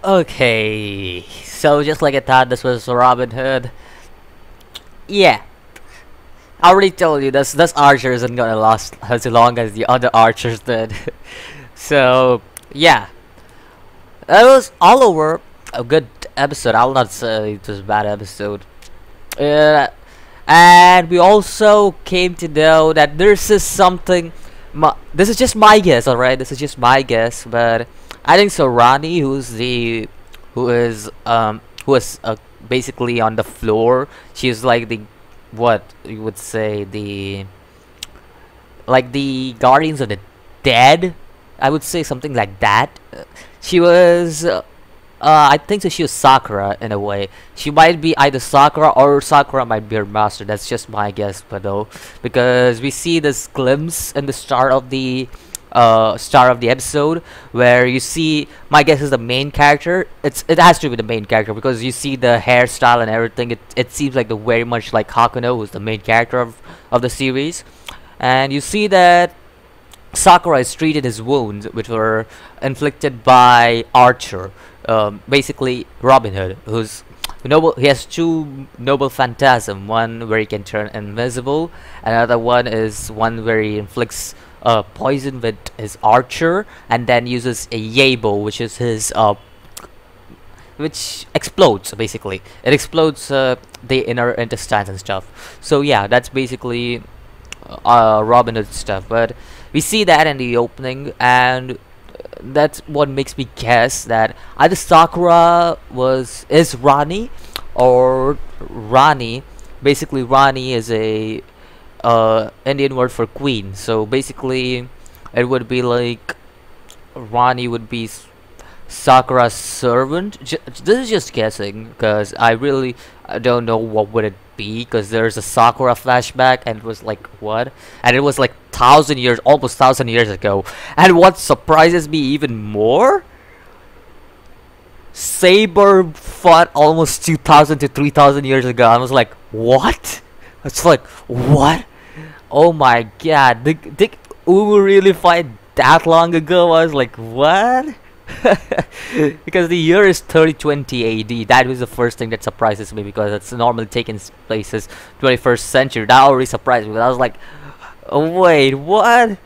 Okay, so just like I thought this was Robin Hood. Yeah, I already told you this archer isn't gonna last as long as the other archers did. So yeah, that was all over a good episode. I will not say it was a bad episode. Uh, and we also came to know that this is something. This is just my guess, alright. This is just my guess, but I think so. Rani, who is basically on the floor. She's like the what you would say the Guardians of the Dead. I would say something like that. She was. I think that she was Sakura in a way. She might be either Sakura or Sakura might be her master. That's just my guess, but though, because we see this glimpse in the start of the episode where you see, my guess is the main character. It has to be the main character because you see the hairstyle and everything. It seems like the very much like Hakuno, who's the main character of the series, and you see that Sakura has treated his wounds, which were inflicted by Archer, basically Robin Hood, who's noble. He has two noble phantasm. One where he can turn invisible. Another one is one where he inflicts poison with his Archer, and then uses a Yabo, which is his which explodes. Basically, it explodes the inner intestines and stuff. So yeah, that's basically Robin Hood stuff. But we see that in the opening, and that's what makes me guess that either Sakura is Rani, or Rani. Basically, Rani is a Indian word for queen. So basically, it would be like Rani would be Sakura's servant. This is just guessing because I don't know what would it be, because there's a Sakura flashback and it was like what, and it was like almost 1,000 years ago. And what surprises me even more, Saber fought almost 2,000 to 3,000 years ago. I was like, what? It's like, what? Oh my god, did Umu really fight that long ago? I was like, what? Because the year is 3020 AD. That was the first thing that surprises me, because it's normally taking place as 21st century. That already surprised me. But I was like, oh, wait, what?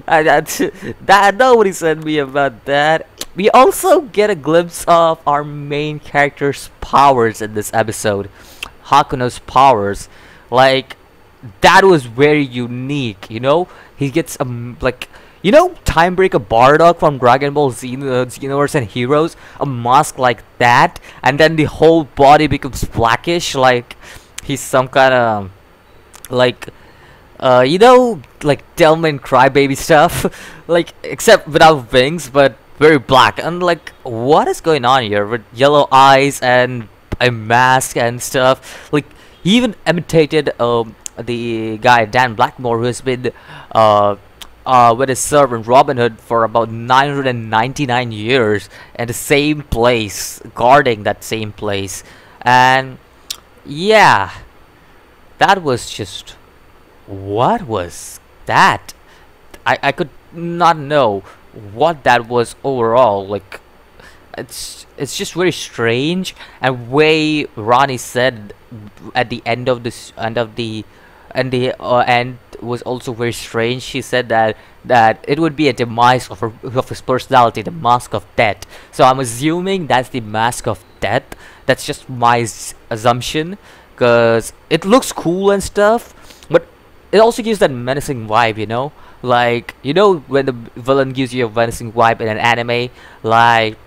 that nobody said me about that. We also get a glimpse of our main character's powers in this episode. Hakuno's powers. Like, that was very unique, you know? He gets like, you know, Timebreaker Bardock from Dragon Ball Z, Xenoverse and Heroes, a mask like that, and then the whole body becomes blackish, like he's some kind of like you know, like Delman Crybaby stuff, like except without wings, but very black. And like, what is going on here with yellow eyes and a mask and stuff? Like, he even imitated the guy Dan Blackmore, who has been with his servant Robin Hood for about 999 years in the same place, guarding that same place. And yeah, that was just, what was that? I could not know what that was overall. Like, it's just very strange. And way Ronnie said at the end of this end was also very strange. She said that it would be a demise of his personality, the mask of death. So I'm assuming that's the mask of death. That's just my assumption, because it looks cool and stuff, but it also gives that menacing vibe, you know? Like, you know, when the villain gives you a menacing vibe in an anime, like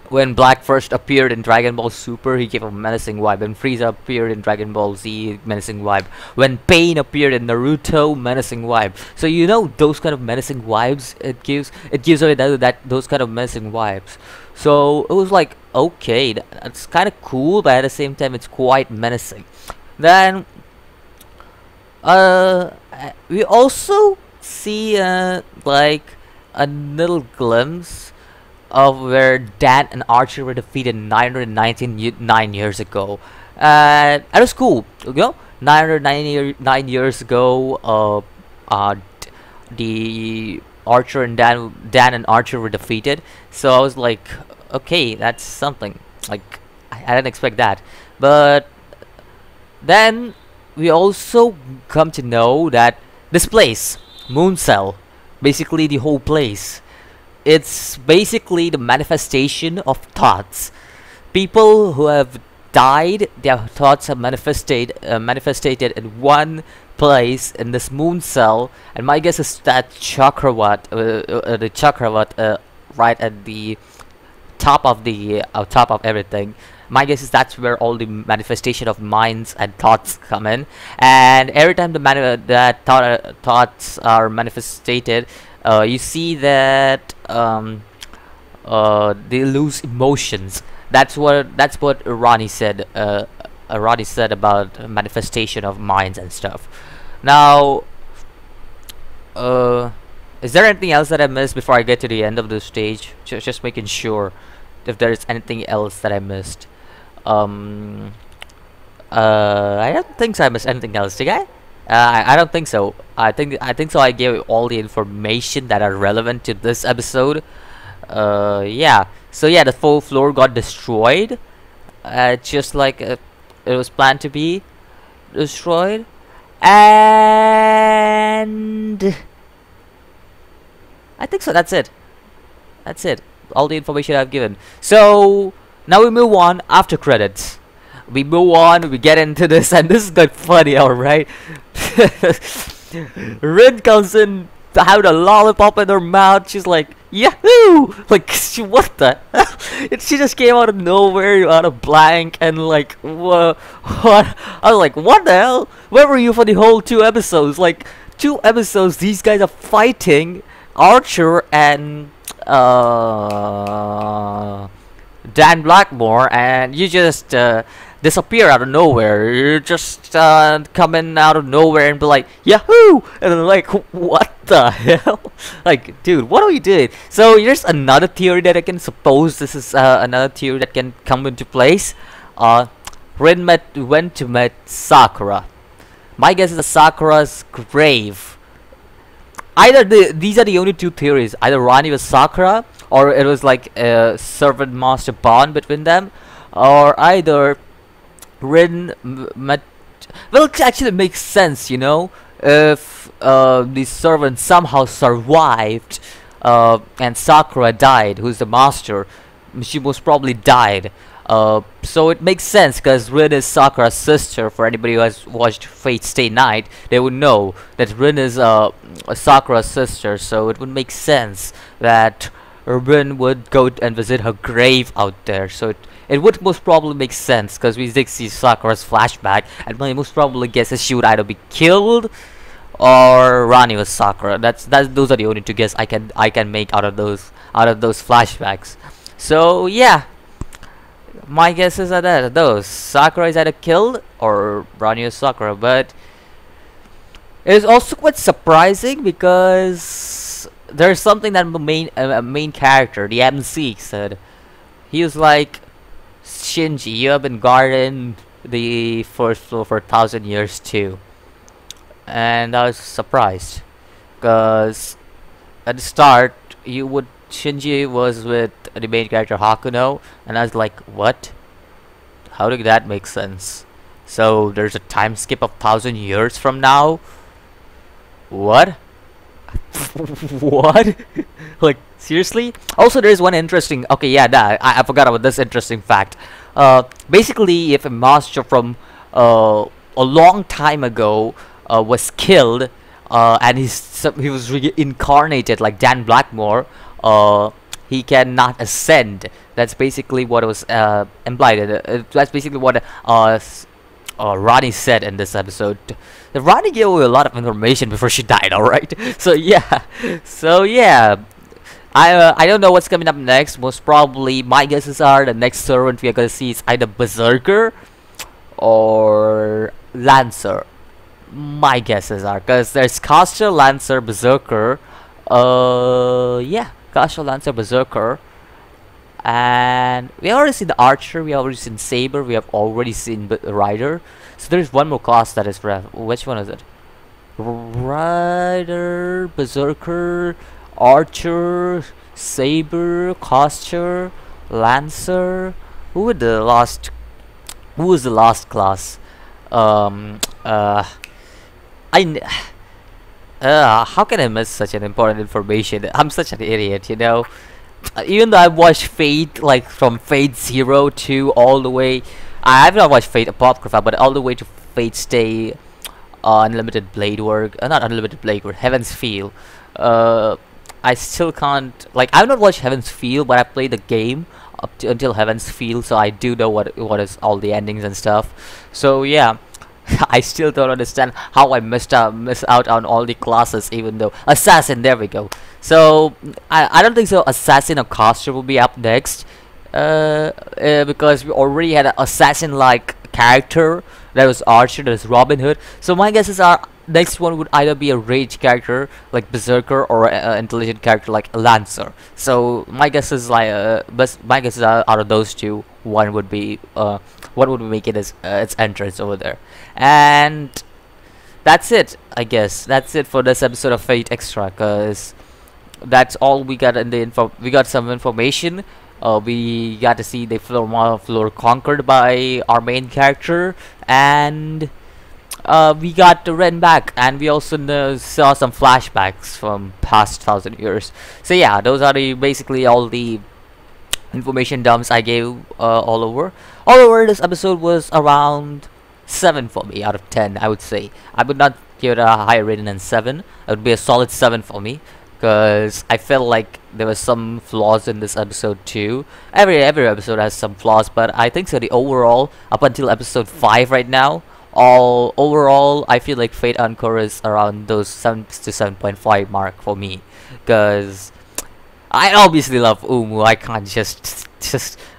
when Black first appeared in Dragon Ball Super, he gave a menacing vibe. When Frieza appeared in Dragon Ball Z, menacing vibe. When Pain appeared in Naruto, menacing vibe. So you know those kind of menacing vibes it gives away those kind of menacing vibes. So it was like, okay, that's kind of cool, but at the same time it's quite menacing. Then we also see like a little glimpse of where Dan and Archer were defeated 999 years ago. And it was cool, you know. 999 years ago, the Archer and Dan and Archer were defeated. So I was like, okay, that's something. Like, I didn't expect that. But then we also come to know that this place, Moon Cell, basically the whole place, it's basically the manifestation of thoughts. People who have died, their thoughts are manifested in one place in this Moon Cell, and my guess is that the Chakravat, right at the top of everything. My guess is that's where all the manifestation of minds and thoughts come in, and every time thoughts are manifested, you see that they lose emotions. That's what Ronnie said. Ronnie said about manifestation of minds and stuff. Now, is there anything else that I missed before I get to the end of the stage? Just making sure if there is anything else that I missed. Um, I don't think so. I missed anything else, did I? I don't think so. I think so. I gave all the information that are relevant to this episode. Yeah. So yeah, the full floor got destroyed, just like it was planned to be destroyed, and I think so. That's it. That's it. All the information I've given. So now we move on after credits. We move on. We get into this, and this is got funny, alright. Rin comes in to have a lollipop in her mouth. She's like, Yahoo! Like, what the hell? She just came out of nowhere, out of blank, and like, what? I was like, what the hell? Where were you for the whole 2 episodes? Like, 2 episodes, these guys are fighting Archer and Dan Blackmore, and you just disappear out of nowhere. You're just coming out of nowhere and be like, Yahoo! And then like, what the hell? Like, dude, what are you doing? So here's another theory that I can suppose. This is another theory that can come into place. Rin went to meet Sakura. My guess is Sakura's grave. Either these are the only 2 theories. Either Rani was Sakura, or it was like a servant master bond between them, or either Rin met. Well, it actually makes sense, you know, if the servant somehow survived, and Sakura died, who's the master. She most probably died. So it makes sense because Rin is Sakura's sister. For anybody who has watched Fate Stay Night, they would know that Rin is Sakura's sister. So it would make sense that Rin would go and visit her grave out there. So it would most probably make sense because we did see Sakura's flashback, and my most probably guess is she would either be killed or Rani was Sakura. Those are the only 2 guesses I can make out of those flashbacks. So yeah. My guesses are that those Sakura is either killed or Rani is Sakura, but it is also quite surprising because there's something that the main character, the MC, said. He was like, Shinji, you have been guarding the first floor for 1,000 years too, and I was surprised because at the start Shinji was with the main character Hakuno, and I was like, what? How did that make sense? So there's a time skip of 1,000 years from now? What? What? Like, seriously? Also, there's one interesting. Okay, yeah, I forgot about this interesting fact. Basically, if a master from a long time ago was killed, and he was reincarnated like Dan Blackmore, he cannot ascend. That's basically what was implied. That's basically what Ronnie said in this episode. Ronnie gave away a lot of information before she died. All right. So yeah. I don't know what's coming up next. Most probably, my guesses are the next servant we are gonna see is either Berserker or Lancer. My guesses are because there's Caster, Lancer, Berserker. Yeah. Caster, Lancer, Berserker, and we already seen the Archer, we already seen Saber, we have already seen Rider. So there's one more class that is left. Which one is it? Rider, Berserker, Archer, Saber, Caster, Lancer. Who would the last? Who was the last class? Um. I. How can I miss such an important information? I'm such an idiot, you know. Even though I've watched Fate, like from Fate Zero to all the way, I have not watched Fate Apocrypha, but all the way to Fate Stay, Unlimited Blade Work, not Unlimited Blade Work, Heaven's Feel. I still can't, like, I've not watched Heaven's Feel, but I played the game up to until Heaven's Feel, so I do know what is all the endings and stuff. So yeah. I still don't understand how I miss out on all the classes, even though Assassin, there we go. So I don't think so Assassin or Caster will be up next, because we already had an assassin like character, that was Archer, that was Robin Hood. So my guess is our next one would either be a rage character like Berserker, or an intelligent character like Lancer. So my guess is out of those two, one would be what would make it as its entrance over there. And that's it, I guess. That's it for this episode of Fate Extra, cause that's all we got in the info. We got some information. We got to see the floor conquered by our main character, and we got the Ren back, and we also saw some flashbacks from past 1,000 years. So yeah, those are basically all the information dumps I gave all over. This episode was around 7 for me out of 10, I would say. I would not give it a higher rating than 7. It would be a solid 7 for me, because I felt like there was some flaws in this episode too. Every episode has some flaws, but I think so the overall, up until episode 5 right now, overall I feel like Fate Encore is around those 7 to 7.5 mark for me, because I obviously love Umu. I can't just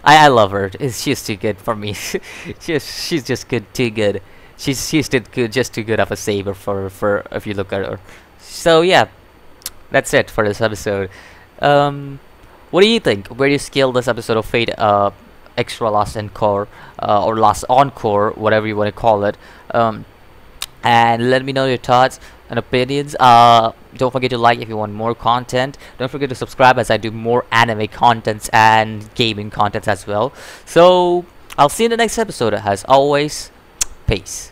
I love her. She's too good for me. she's just too good. She's too good, just too good of a saber for if you look at her. So yeah, that's it for this episode. What do you think? Where do you scale this episode of Fate Extra Last Encore, or Last Encore, whatever you want to call it? And let me know your thoughts and opinions. Don't forget to like if you want more content. Don't forget to subscribe, as I do more anime contents and gaming contents as well. So I'll see you in the next episode. As always, peace.